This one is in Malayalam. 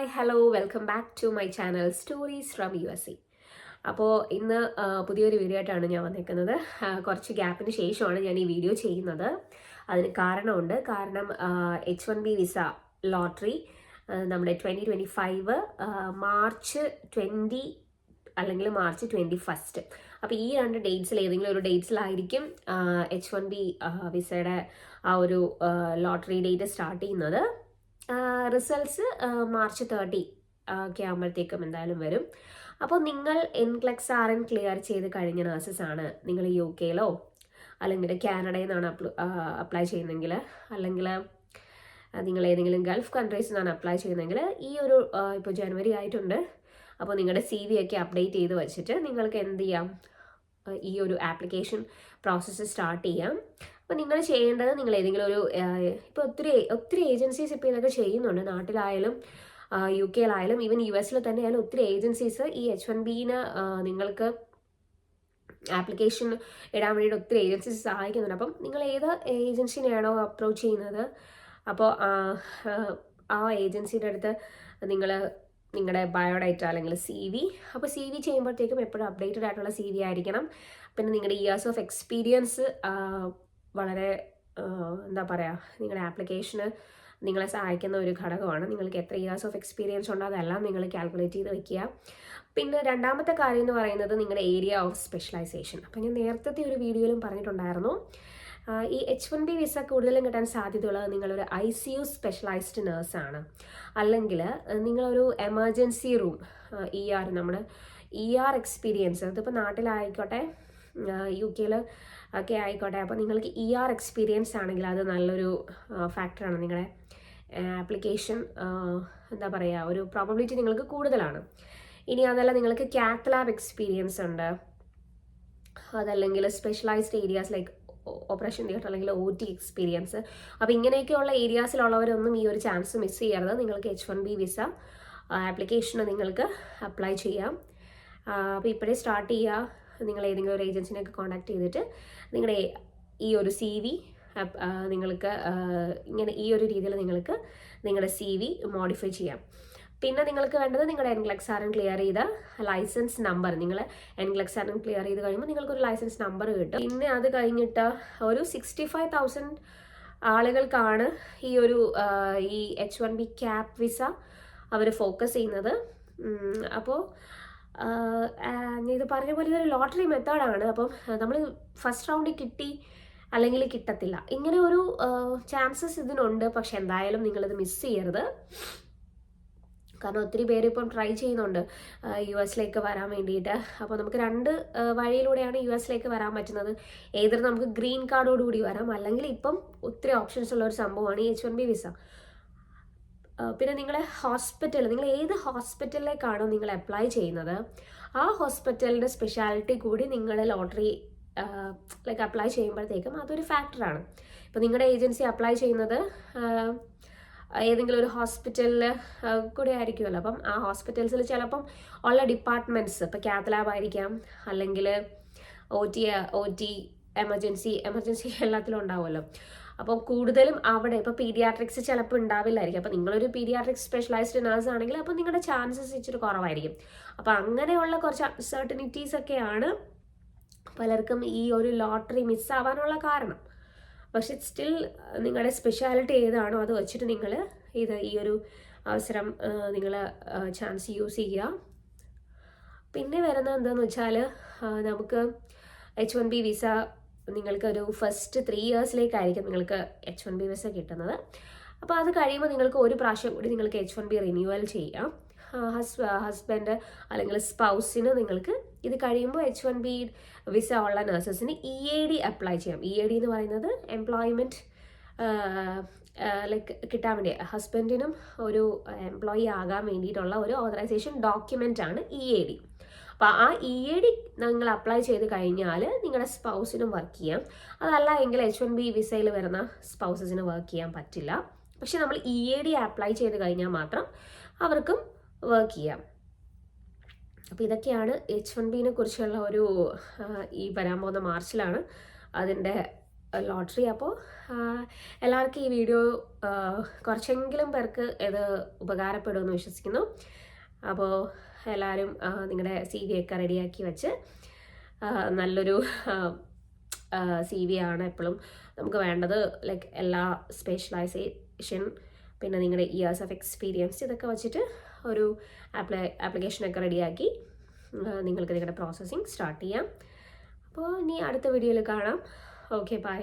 Hi hello welcome back to my channel stories from USA. അപ്പോൾ ഇന്ന് പുതിയൊരു വീഡിയോ ആയിട്ടാണ് ഞാൻ വന്നിരിക്കുന്നത്. കുറച്ച് ഗ്യാപ്പിന് ശേഷമാണ് ഞാൻ ഈ വീഡിയോ ചെയ്യുന്നത്. അതിന് കാരണമുണ്ട്. കാരണം H1B വിസ ലോട്ടറി നമ്മുടെ 2025 മാർച്ച് 20 അല്ലെങ്കിൽ മാർച്ച് 21. അപ്പോൾ ഈ രണ്ട് ഡേറ്റ്സിൽ ഏതെങ്കിലും ഒരു ഡേറ്റ്സിലായിരിക്കും H1B വിസയുടെ ആ ഒരു ലോട്ടറി ഡേറ്റ് സ്റ്റാർട്ട് ചെയ്യുന്നത്. റിസൾട്ട്സ് മാർച്ച് 30 ഒക്കെ ആകുമ്പോഴത്തേക്കും എന്തായാലും വരും. അപ്പോൾ നിങ്ങൾ NCLEX RN ക്ലിയർ ചെയ്ത് കഴിഞ്ഞ നഴ്സസ് ആണ്, നിങ്ങൾ UK അല്ലെങ്കിൽ കാനഡയിൽ നിന്നാണ് അപ്ലൈ ചെയ്യുന്നതെങ്കിൽ, അല്ലെങ്കിൽ നിങ്ങൾ ഏതെങ്കിലും ഗൾഫ് കൺട്രീസിൽ നിന്നാണ് അപ്ലൈ ചെയ്യുന്നതെങ്കിൽ, ഈ ഒരു ഇപ്പോൾ ജനുവരി ആയിട്ടുണ്ട്. അപ്പോൾ നിങ്ങളുടെ CV ഒക്കെ അപ്ഡേറ്റ് ചെയ്ത് വെച്ചിട്ട് നിങ്ങൾക്ക് എന്ത് ചെയ്യാം, ഈ ഒരു ആപ്ലിക്കേഷൻ പ്രോസസ്സ് സ്റ്റാർട്ട് ചെയ്യാം. അപ്പോൾ നിങ്ങൾ ചെയ്യേണ്ടത്, നിങ്ങൾ ഏതെങ്കിലും ഒരു ഇപ്പോൾ ഒത്തിരി ഏജൻസീസ് ഇപ്പോൾ ഇതൊക്കെ ചെയ്യുന്നുണ്ട്. നാട്ടിലായാലും UK ഈവൻ US തന്നെ ആയാലും ഒത്തിരി ഏജൻസീസ് ഈ H1Bന് നിങ്ങൾക്ക് ആപ്ലിക്കേഷൻ ഇടാൻ വേണ്ടിയിട്ട് ഒത്തിരി ഏജൻസീസ് സഹായിക്കുന്നുണ്ട്. അപ്പം നിങ്ങൾ ഏത് ഏജൻസിനെയാണോ അപ്രോച്ച് ചെയ്യുന്നത്, അപ്പോൾ ആ ഏജൻസിയുടെ അടുത്ത് നിങ്ങൾ നിങ്ങളുടെ ബയോഡേറ്റ അല്ലെങ്കിൽ CV, അപ്പോൾ CV ചെയ്യുമ്പോഴത്തേക്കും എപ്പോഴും അപ്ഡേറ്റഡ് ആയിട്ടുള്ള CV ആയിരിക്കണം. പിന്നെ നിങ്ങളുടെ ഇയേഴ്സ് ഓഫ് എക്സ്പീരിയൻസ് വളരെ എന്താ പറയുക, നിങ്ങളുടെ ആപ്ലിക്കേഷന് നിങ്ങളെ സഹായിക്കുന്ന ഒരു ഘടകമാണ്. നിങ്ങൾക്ക് എത്ര ഇയേഴ്സ് ഓഫ് എക്സ്പീരിയൻസ് ഉണ്ടോ അതെല്ലാം നിങ്ങൾ കാൽക്കുലേറ്റ് ചെയ്ത് വെക്കുക. പിന്നെ രണ്ടാമത്തെ കാര്യം എന്ന് പറയുന്നത് നിങ്ങളുടെ ഏരിയ ഓഫ് സ്പെഷ്യലൈസേഷൻ. അപ്പോൾ ഞാൻ നേരത്തെ ഒരു വീഡിയോയിലും പറഞ്ഞിട്ടുണ്ടായിരുന്നു, ഈ H1B വിസ കൂടുതലും കിട്ടാൻ സാധ്യതയുള്ളത് നിങ്ങളൊരു ICU സ്പെഷ്യലൈസ്ഡ് നേഴ്സാണ്, അല്ലെങ്കിൽ നിങ്ങളൊരു എമർജൻസി റൂം ER, നമ്മുടെ ER എക്സ്പീരിയൻസ്, അതിപ്പോൾ നാട്ടിലായിക്കോട്ടെ UK ഒക്കെ ആയിക്കോട്ടെ, അപ്പോൾ നിങ്ങൾക്ക് ER എക്സ്പീരിയൻസ് ആണെങ്കിൽ അത് നല്ലൊരു ഫാക്ടറാണ്. നിങ്ങളുടെ ആപ്ലിക്കേഷൻ എന്താ പറയുക, ഒരു പ്രോബബിലിറ്റി നിങ്ങൾക്ക് കൂടുതലാണ്. ഇനി അതല്ല നിങ്ങൾക്ക് കാത്ത് ലാബ് എക്സ്പീരിയൻസ് ഉണ്ട്, അതല്ലെങ്കിൽ specialised areas like operation theatre അല്ലെങ്കിൽ OT എക്സ്പീരിയൻസ്. അപ്പോൾ ഇങ്ങനെയൊക്കെയുള്ള ഏരിയാസിലുള്ളവരൊന്നും ഈ ഒരു ചാൻസ് മിസ് ചെയ്യരുത്. നിങ്ങൾക്ക് H1B വിസ ആപ്ലിക്കേഷന് നിങ്ങൾക്ക് അപ്ലൈ ചെയ്യാം. അപ്പോൾ ഇപ്പോഴേ സ്റ്റാർട്ട് ചെയ്യുക. നിങ്ങൾ ഏതെങ്കിലും ഒരു ഏജൻസിനെയൊക്കെ കോൺടാക്ട് ചെയ്തിട്ട് നിങ്ങളുടെ ഈ ഒരു CV നിങ്ങൾക്ക് ഇങ്ങനെ ഈ ഒരു രീതിയിൽ നിങ്ങൾക്ക് നിങ്ങളുടെ CV മോഡിഫൈ ചെയ്യാം. പിന്നെ നിങ്ങൾക്ക് വേണ്ടത് നിങ്ങളുടെ NCLEX RN ക്ലിയർ ചെയ്ത ലൈസൻസ് നമ്പർ. നിങ്ങൾ NCLEX RN ക്ലിയർ ചെയ്ത് കഴിയുമ്പോൾ നിങ്ങൾക്കൊരു ലൈസൻസ് നമ്പർ കിട്ടും. പിന്നെ അത് കഴിഞ്ഞിട്ട് ഒരു 65,000 ആളുകൾക്കാണ് ഈ ഒരു ഈ H1B ക്യാപ് വിസ അവർ ഫോക്കസ് ചെയ്യുന്നത്. അപ്പോൾ ഇത് പറഞ്ഞ പോലെ ഇതൊരു ലോട്ടറി മെത്തേഡാണ്. അപ്പം നമ്മൾ ഫസ്റ്റ് റൗണ്ടിൽ കിട്ടി അല്ലെങ്കിൽ കിട്ടത്തില്ല, ഇങ്ങനെ ഒരു ചാൻസസ് ഇതിനുണ്ട്. പക്ഷെ എന്തായാലും നിങ്ങളിത് മിസ് ചെയ്യരുത്. കാരണം ഒത്തിരി പേര് ഇപ്പം ട്രൈ ചെയ്യുന്നുണ്ട് US വരാൻ വേണ്ടിയിട്ട്. അപ്പോൾ നമുക്ക് രണ്ട് വഴിയിലൂടെയാണ് US വരാൻ പറ്റുന്നത്. ഏതൊരു നമുക്ക് ഗ്രീൻ കാർഡോടുകൂടി വരാം, അല്ലെങ്കിൽ ഇപ്പം ഒത്തിരി ഓപ്ഷൻസ് ഉള്ള ഒരു സംഭവമാണ് ഈ H1B വിസ. പിന്നെ നിങ്ങളെ ഹോസ്പിറ്റൽ, നിങ്ങൾ ഏത് ഹോസ്പിറ്റലിലേക്കാണോ നിങ്ങൾ അപ്ലൈ ചെയ്യുന്നത്, ആ ഹോസ്പിറ്റലിൻ്റെ സ്പെഷ്യാലിറ്റി കൂടി നിങ്ങൾ ലോട്ടറി അപ്ലൈ ചെയ്യുമ്പോഴത്തേക്കും അതൊരു ഫാക്ടറാണ്. ഇപ്പോൾ നിങ്ങളുടെ ഏജൻസി അപ്ലൈ ചെയ്യുന്നത് ഏതെങ്കിലും ഒരു ഹോസ്പിറ്റലിൽ കൂടെ ആയിരിക്കുമല്ലോ. അപ്പം ആ ഹോസ്പിറ്റൽസിൽ ചിലപ്പം ഉള്ള ഡിപ്പാർട്ട്മെൻറ്റ്സ്, ഇപ്പോൾ കാത്ത് ലാബ് ആയിരിക്കാം, അല്ലെങ്കിൽ OT എമർജൻസി എല്ലാത്തിലും ഉണ്ടാവുമല്ലോ. അപ്പോൾ കൂടുതലും അവിടെ ഇപ്പോൾ പീഡിയാട്രിക്സ് ചിലപ്പോൾ ഉണ്ടാവില്ലായിരിക്കും. അപ്പോൾ നിങ്ങളൊരു പീഡിയാട്രിക്സ് സ്പെഷ്യലൈസ്ഡ് നേഴ്സ് ആണെങ്കിൽ അപ്പോൾ നിങ്ങളുടെ ചാൻസസ് ഇച്ചിരി കുറവായിരിക്കും. അപ്പോൾ അങ്ങനെയുള്ള കുറച്ച് അൺസർട്ടനിറ്റീസ് ഒക്കെയാണ് പലർക്കും ഈ ഒരു ലോട്ടറി മിസ്സാവാനുള്ള കാരണം. പക്ഷെ സ്റ്റിൽ നിങ്ങളുടെ സ്പെഷ്യാലിറ്റി ഏതാണോ അത് വെച്ചിട്ട് നിങ്ങൾ ഈ ഒരു അവസരം നിങ്ങൾ ചാൻസ് യൂസ് ചെയ്യുക. പിന്നെ വരുന്നത് എന്താണെന്ന് വെച്ചാൽ, നമുക്ക് H1B വിസ നിങ്ങൾക്ക് ഒരു ഫസ്റ്റ് 3 ഇയേഴ്സിലേക്കായിരിക്കും നിങ്ങൾക്ക് H1B വിസ കിട്ടുന്നത്. അപ്പോൾ അത് കഴിയുമ്പോൾ നിങ്ങൾക്ക് ഒരു പ്രാവശ്യം കൂടി നിങ്ങൾക്ക് H1B റിന്യൂവൽ ചെയ്യാം. ഹസ്ബൻഡ് അല്ലെങ്കിൽ സ്പൗസിന് നിങ്ങൾക്ക് ഇത് കഴിയുമ്പോൾ H1B വിസ ഉള്ള നഴ്സസിന് EAD അപ്ലൈ ചെയ്യാം. EAD എന്ന് പറയുന്നത് എംപ്ലോയ്മെൻറ്റ് കിട്ടാൻ വേണ്ടി, ഹസ്ബൻഡിനും ഒരു എംപ്ലോയി ആകാൻ വേണ്ടിയിട്ടുള്ള ഒരു ഓതറൈസേഷൻ ഡോക്യുമെൻ്റ് ആണ് EAD. അപ്പോൾ ആ EAD നിങ്ങൾ അപ്ലൈ ചെയ്ത് കഴിഞ്ഞാൽ നിങ്ങളുടെ സ്പൗസിനും വർക്ക് ചെയ്യാം. അതല്ല എങ്കിൽ H1B വിസയിൽ വരുന്ന സ്പൗസസിന് വർക്ക് ചെയ്യാൻ പറ്റില്ല. പക്ഷെ നമ്മൾ EAD അപ്ലൈ ചെയ്ത് കഴിഞ്ഞാൽ മാത്രം അവർക്കും വർക്ക് ചെയ്യാം. അപ്പോൾ ഇതൊക്കെയാണ് H1Bനെ കുറിച്ചുള്ള ഒരു ഈ വരാൻ പോകുന്ന മാർച്ചിലാണ് അതിൻ്റെ ലോട്ടറി. അപ്പോൾ എല്ലാവർക്കും ഈ വീഡിയോ കുറച്ചെങ്കിലും പേർക്ക് ഇത് ഉപകാരപ്പെടുമെന്ന് വിശ്വസിക്കുന്നു. അപ്പോൾ എല്ലാവരും നിങ്ങളുടെ CV ഒക്കെ റെഡിയാക്കി വെച്ച് നല്ലൊരു CV ആണ് എപ്പോഴും നമുക്ക് വേണ്ടത്. ലൈക്ക് എല്ലാ സ്പെഷ്യലൈസേഷൻ, പിന്നെ നിങ്ങളുടെ ഇയേഴ്സ് ഓഫ് എക്സ്പീരിയൻസ്, ഇതൊക്കെ വെച്ചിട്ട് ഒരു ആപ്ലിക്കേഷനൊക്കെ റെഡിയാക്കി നിങ്ങൾക്ക് നിങ്ങളുടെ പ്രോസസ്സിങ് സ്റ്റാർട്ട് ചെയ്യാം. അപ്പോൾ ഇനി അടുത്ത വീഡിയോയിൽ കാണാം. Okay, by.